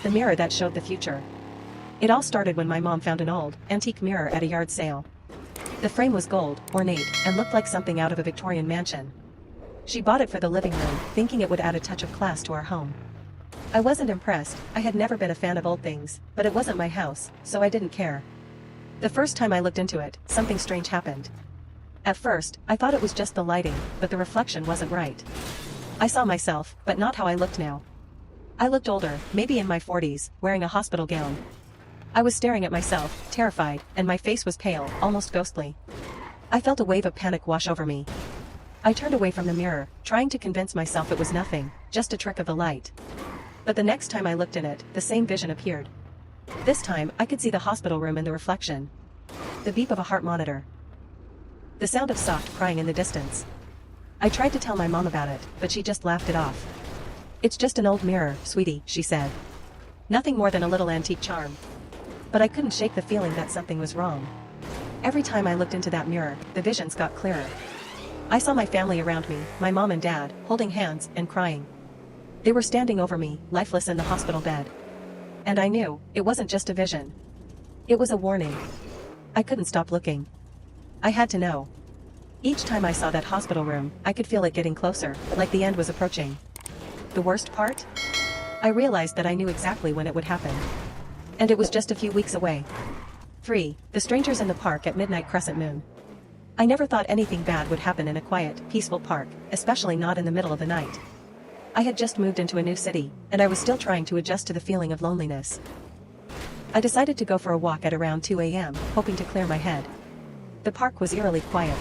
The mirror that showed the future. It all started when my mom found an old, antique mirror at a yard sale. The frame was gold, ornate, and looked like something out of a Victorian mansion. She bought it for the living room, thinking it would add a touch of class to our home. I wasn't impressed. I had never been a fan of old things, but it wasn't my house, so I didn't care. The first time I looked into it, something strange happened. At first, I thought it was just the lighting, but the reflection wasn't right. I saw myself, but not how I looked now. I looked older, maybe in my 40s, wearing a hospital gown. I was staring at myself, terrified, and my face was pale, almost ghostly. I felt a wave of panic wash over me. I turned away from the mirror, trying to convince myself it was nothing, just a trick of the light. But the next time I looked in it, the same vision appeared. This time, I could see the hospital room in the reflection. The beep of a heart monitor. The sound of soft crying in the distance. I tried to tell my mom about it, but she just laughed it off. "It's just an old mirror, sweetie," she said. "Nothing more than a little antique charm." But I couldn't shake the feeling that something was wrong. Every time I looked into that mirror, the visions got clearer. I saw my family around me, my mom and dad, holding hands and crying. They were standing over me, lifeless in the hospital bed. And I knew, it wasn't just a vision. It was a warning. I couldn't stop looking. I had to know. Each time I saw that hospital room, I could feel it getting closer, like the end was approaching. The worst part? I realized that I knew exactly when it would happen. And it was just a few weeks away. 3. The Strangers in the Park at Midnight Crescent Moon. I never thought anything bad would happen in a quiet, peaceful park, especially not in the middle of the night. I had just moved into a new city, and I was still trying to adjust to the feeling of loneliness. I decided to go for a walk at around 2 a.m., hoping to clear my head. The park was eerily quiet.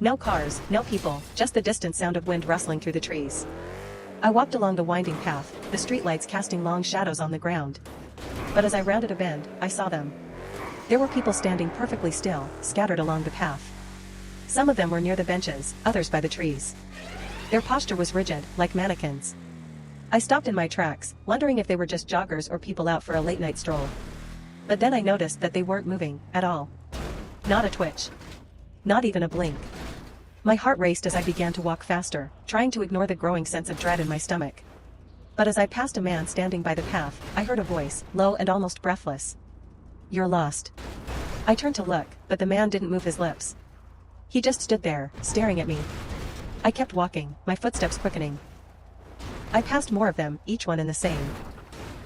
No cars, no people, just the distant sound of wind rustling through the trees. I walked along the winding path, the streetlights casting long shadows on the ground. But as I rounded a bend, I saw them. There were people standing perfectly still, scattered along the path. Some of them were near the benches, others by the trees. Their posture was rigid, like mannequins. I stopped in my tracks, wondering if they were just joggers or people out for a late-night stroll. But then I noticed that they weren't moving, at all. Not a twitch. Not even a blink. My heart raced as I began to walk faster, trying to ignore the growing sense of dread in my stomach. But as I passed a man standing by the path, I heard a voice, low and almost breathless. "You're lost." I turned to look, but the man didn't move his lips. He just stood there, staring at me. I kept walking, my footsteps quickening. I passed more of them, each one in the same,